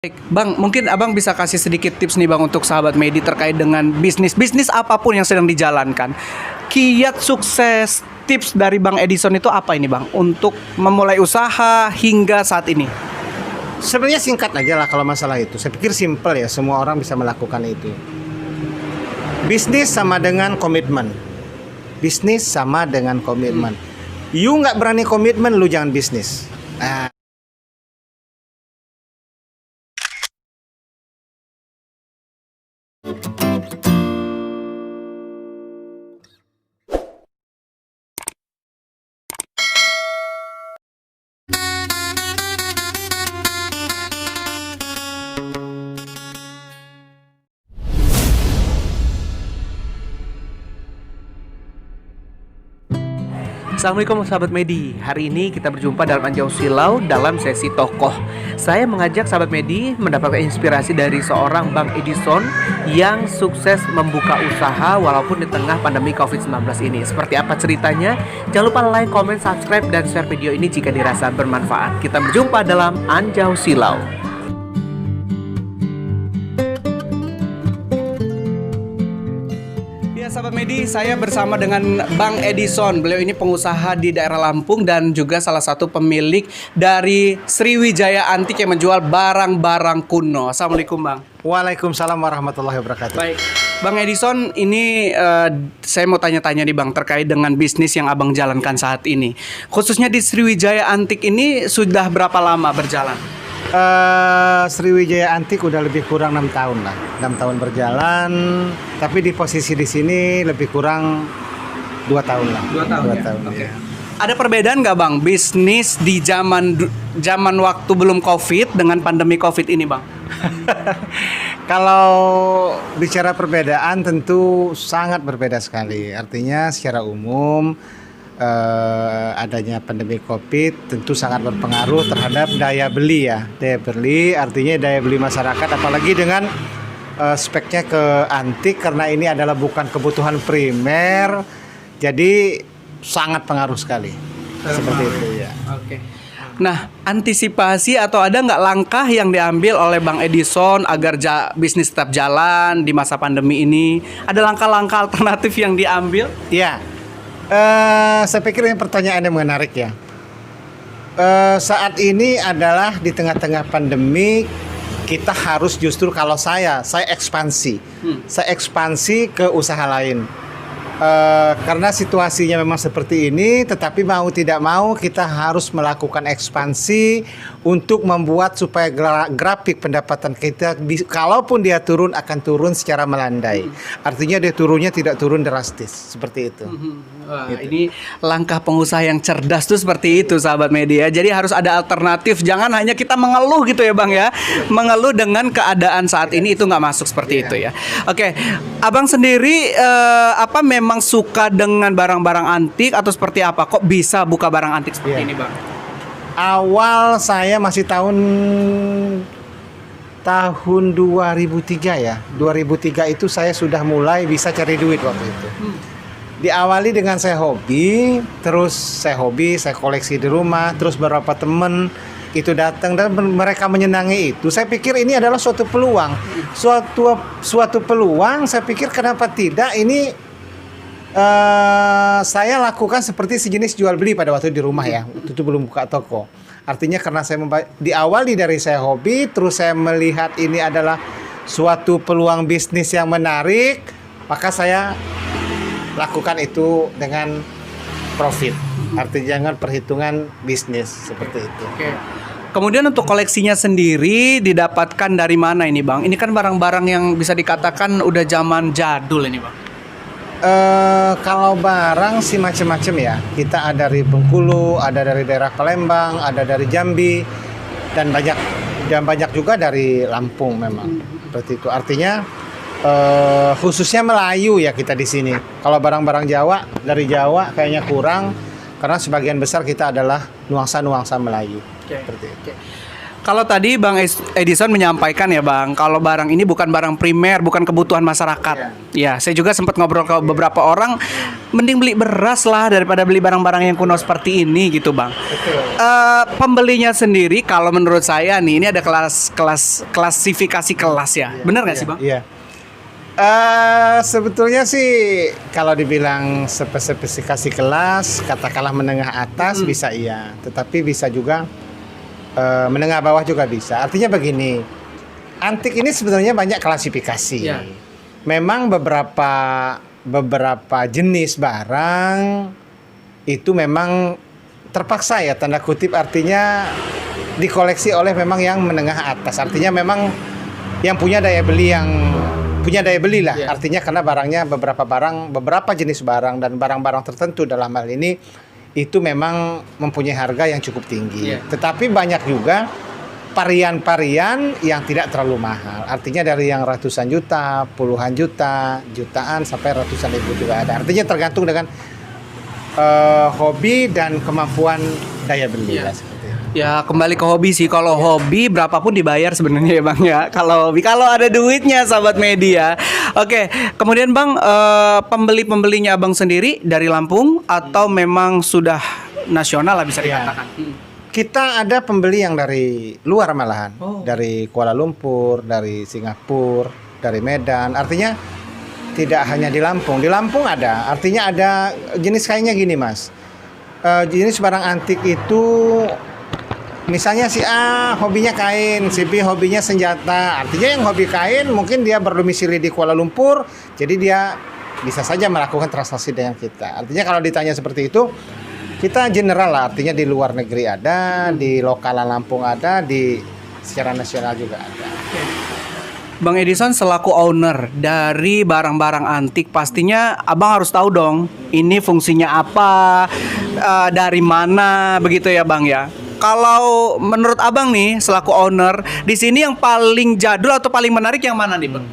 Baik, Bang, mungkin Abang bisa kasih sedikit tips nih Bang untuk sahabat Medi terkait dengan bisnis apapun yang sedang dijalankan. Kiat sukses tips dari Bang Edison itu apa ini Bang untuk memulai usaha hingga saat ini? Sebenarnya singkat aja lah kalau masalah itu. Saya pikir simple ya, semua orang bisa melakukan itu. Bisnis sama dengan komitmen. Bisnis sama dengan komitmen. You nggak berani komitmen, lu jangan bisnis. Nah, Assalamualaikum sahabat Medi. Hari ini kita berjumpa dalam Anjau Silau dalam sesi tokoh. Saya mengajak sahabat Medi mendapatkan inspirasi dari seorang Bang Edison yang sukses membuka usaha walaupun di tengah pandemi COVID-19 ini. Seperti apa ceritanya? Jangan lupa like, comment, subscribe, dan share video ini jika dirasa bermanfaat. Kita berjumpa dalam Anjau Silau. Sahabat Medi, saya bersama dengan Bang Edison. Beliau ini pengusaha di daerah Lampung dan juga salah satu pemilik dari Sriwijaya Antik yang menjual barang-barang kuno. Assalamualaikum Bang. Waalaikumsalam warahmatullahi wabarakatuh. Baik, Bang Edison, ini saya mau tanya-tanya nih Bang terkait dengan bisnis yang Abang jalankan saat ini. Khususnya di Sriwijaya Antik ini sudah berapa lama berjalan? Sriwijaya Antik udah lebih kurang 6 tahun lah, 6 tahun berjalan. Tapi di posisi di sini lebih kurang 2 tahun lah. 2 tahun. 2 Ya? tahun. Okay. Ya. Ada perbedaan nggak Bang bisnis di zaman waktu belum COVID dengan pandemi COVID ini Bang? Kalau bicara perbedaan tentu sangat berbeda sekali. Artinya secara umum adanya pandemi COVID tentu sangat berpengaruh terhadap daya beli ya. Daya beli artinya daya beli masyarakat, apalagi dengan speknya ke antik, karena ini adalah bukan kebutuhan primer, jadi sangat pengaruh sekali. Seperti itu ya. Oke. Nah, antisipasi atau ada nggak langkah yang diambil oleh Bang Edison agar bisnis tetap jalan di masa pandemi ini? Ada langkah-langkah alternatif yang diambil? Ya. Saya pikir ini pertanyaan yang menarik ya. Saat ini adalah di tengah-tengah pandemi, kita harus justru, kalau saya ekspansi. Saya ekspansi ke usaha lain. Karena situasinya memang seperti ini, tetapi mau tidak mau kita harus melakukan ekspansi untuk membuat supaya grafik pendapatan kita, kalaupun dia turun, akan turun secara melandai. Artinya dia turunnya tidak turun drastis, seperti itu. Wah, gitu. Ini langkah pengusaha yang cerdas tuh seperti itu sahabat media. Jadi harus ada alternatif. Jangan hanya kita mengeluh gitu ya Bang ya. Mengeluh dengan keadaan saat ini itu nggak masuk seperti itu ya. Oke, Abang sendiri apa memang suka dengan barang-barang antik atau seperti apa? Kok bisa buka barang antik seperti ini Bang? Awal saya masih tahun 2003 ya. 2003 itu saya sudah mulai bisa cari duit waktu itu. Diawali dengan saya hobi, saya koleksi di rumah, terus beberapa teman itu datang dan mereka menyenangi itu. Saya pikir ini adalah suatu peluang. Suatu peluang, saya pikir kenapa tidak ini saya lakukan seperti sejenis jual beli pada waktu di rumah ya. Itu belum buka toko. Artinya karena saya diawali dari saya hobi, terus saya melihat ini adalah suatu peluang bisnis yang menarik, maka saya lakukan itu dengan profit. Artinya jangan perhitungan bisnis seperti itu. Oke. Kemudian untuk koleksinya sendiri didapatkan dari mana ini Bang? Ini kan barang-barang yang bisa dikatakan udah zaman jadul ini Bang. Kalau barang sih macam-macam ya. Kita ada dari Bengkulu, ada dari daerah Palembang, ada dari Jambi, dan banyak juga dari Lampung memang. Seperti itu. Artinya khususnya Melayu ya kita di sini. Kalau barang-barang Jawa, dari Jawa kayaknya kurang, karena sebagian besar kita adalah nuansa-nuansa Melayu. Okay. Seperti itu. Okay. Kalau tadi Bang Edison menyampaikan ya Bang, kalau barang ini bukan barang primer, bukan kebutuhan masyarakat. Ya, saya juga sempat ngobrol ke beberapa orang, mending beli beras lah daripada beli barang-barang yang kuno seperti ini gitu Bang. Betul. Pembelinya sendiri, kalau menurut saya nih, ini ada klasifikasi kelas ya. Bener nggak sih Bang? Iya. Sebetulnya sih kalau dibilang spesifikasi kelas, katakanlah menengah atas bisa iya, tetapi bisa juga menengah bawah juga bisa. Artinya begini, antik ini sebenarnya banyak klasifikasi. Ya. Memang beberapa jenis barang itu memang terpaksa ya tanda kutip, artinya dikoleksi oleh memang yang menengah atas. Artinya memang yang punya daya beli lah. Ya. Artinya karena barangnya beberapa jenis barang dan barang-barang tertentu dalam hal ini itu memang mempunyai harga yang cukup tinggi. Yeah. Tetapi banyak juga varian-varian yang tidak terlalu mahal. Artinya dari yang ratusan juta, puluhan juta, jutaan sampai ratusan ribu juga ada. Artinya tergantung dengan hobi dan kemampuan daya beli. Yeah. Lah, seperti itu. Ya kembali ke hobi sih. Kalau hobi berapapun dibayar sebenarnya ya Bang ya. Kalau hobi, kalau ada duitnya sahabat media. Oke, kemudian Bang, pembelinya Abang sendiri dari Lampung atau memang sudah nasional lah bisa Ya. dikatakan? Kita ada pembeli yang dari luar malahan, Oh. dari Kuala Lumpur, dari Singapura, dari Medan. Artinya tidak hanya di Lampung. Di Lampung ada. Artinya ada jenis kainnya gini Mas. Jenis barang antik itu misalnya si A hobinya kain, si B hobinya senjata. Artinya yang hobi kain mungkin dia berdomisili di Kuala Lumpur, jadi dia bisa saja melakukan transaksi dengan kita. Artinya kalau ditanya seperti itu, kita general lah. Artinya di luar negeri ada, di lokalan Lampung ada, di secara nasional juga ada. Bang Edison selaku owner dari barang-barang antik, pastinya Abang harus tahu dong ini fungsinya apa, dari mana, begitu ya Bang ya. Kalau menurut Abang nih selaku owner di sini, yang paling jadul atau paling menarik yang mana nih Bang?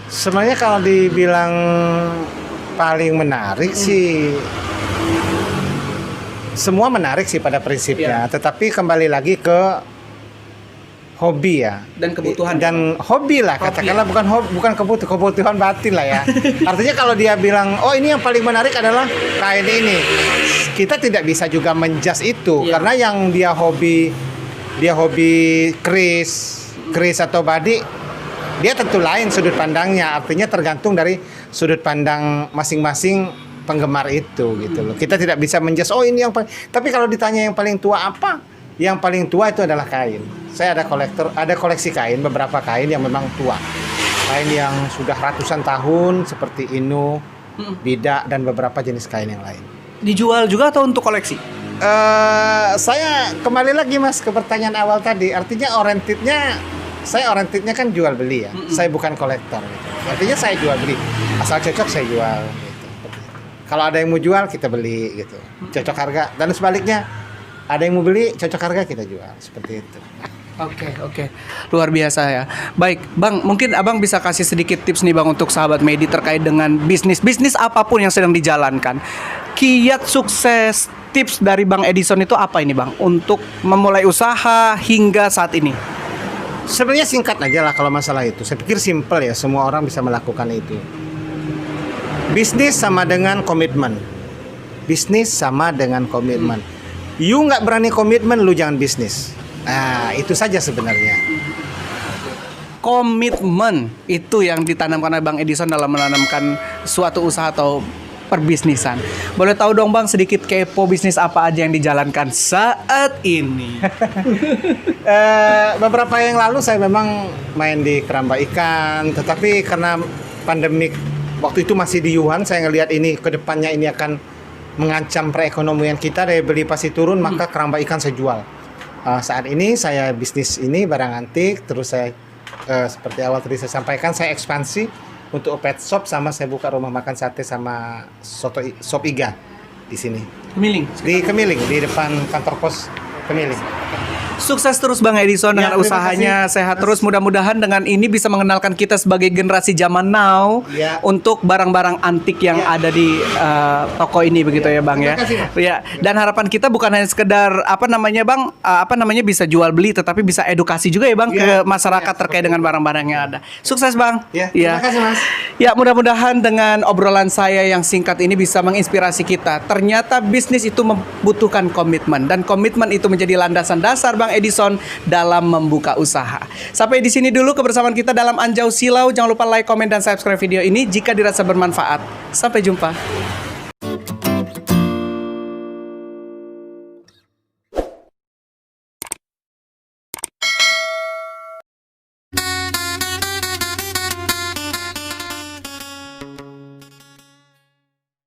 Sebenarnya kalau dibilang paling menarik sih, semua menarik sih pada prinsipnya. Tetapi kembali lagi ke hobi ya, Dan kebutuhan. dan hobi lah, katakanlah bukan kebutuhan batin lah ya. Artinya kalau dia bilang oh ini yang paling menarik adalah kain ini, kita tidak bisa juga menjudge itu. Iya. Karena yang dia hobi keris atau badik, dia tentu lain sudut pandangnya. Artinya tergantung dari sudut pandang masing-masing penggemar itu gitu loh. Kita tidak bisa menjudge oh ini yang paling. Tapi kalau ditanya yang paling tua apa? Yang paling tua itu adalah kain. Saya ada koleksi kain, beberapa kain yang memang tua. Kain yang sudah ratusan tahun seperti inu, bidak dan beberapa jenis kain yang lain. Dijual juga atau untuk koleksi? Saya kembali lagi Mas ke pertanyaan awal tadi. Artinya saya orientednya kan jual beli ya. Saya bukan kolektor gitu. Artinya saya jual beli. Asal cocok saya jual gitu. Kalau ada yang mau jual kita beli gitu. Cocok harga dan sebaliknya. Ada yang mau beli, cocok harga kita jual. Seperti itu. Oke. Luar biasa ya. Baik, Bang, mungkin Abang bisa kasih sedikit tips nih Bang untuk sahabat Medi terkait dengan bisnis apapun yang sedang dijalankan. Kiat sukses, tips dari Bang Edison itu apa ini Bang untuk memulai usaha hingga saat ini? Sebenarnya singkat aja lah kalau masalah itu. Saya pikir simple ya, semua orang bisa melakukan itu. Bisnis sama dengan komitmen. You nggak berani komitmen, lu jangan bisnis. Nah, itu saja sebenarnya. Komitmen itu yang ditanamkan oleh Bang Edison dalam menanamkan suatu usaha atau perbisnisan. Boleh tahu dong Bang sedikit kepo bisnis apa aja yang dijalankan saat ini? Beberapa yang lalu saya memang main di keramba ikan, tetapi karena pandemik waktu itu masih di Wuhan, saya ngelihat ini ke depannya ini akan mengancam perekonomian kita, daya beli pasti turun, maka keramba ikan saya jual. Saat ini saya bisnis ini barang antik, terus saya seperti awal tadi saya sampaikan, saya ekspansi untuk pet shop, sama saya buka rumah makan sate sama sop iga di sini. Kemiling. Di Kemiling, di depan kantor pos Kemiling. Sukses terus Bang Edison dengan terima usahanya, kasih. sehat terus. Mudah-mudahan dengan ini bisa mengenalkan kita sebagai generasi zaman now Ya. untuk barang-barang antik yang Ya. ada di toko ini begitu ya Bang ya. Terima kasih, Mas. Ya, dan harapan kita bukan hanya sekedar Bang, bisa jual beli, tetapi bisa edukasi juga ya Bang Ya. ke masyarakat Ya, terkait dengan barang-barang yang ada. Sukses Bang. Ya, terima kasih, Mas. Ya, mudah-mudahan dengan obrolan saya yang singkat ini bisa menginspirasi kita. Ternyata bisnis itu membutuhkan komitmen, dan komitmen itu menjadi landasan dasar Bang Edison dalam membuka usaha. Sampai di sini dulu kebersamaan kita dalam Anjau Silau. Jangan lupa like, komen, dan subscribe video ini jika dirasa bermanfaat. Sampai jumpa.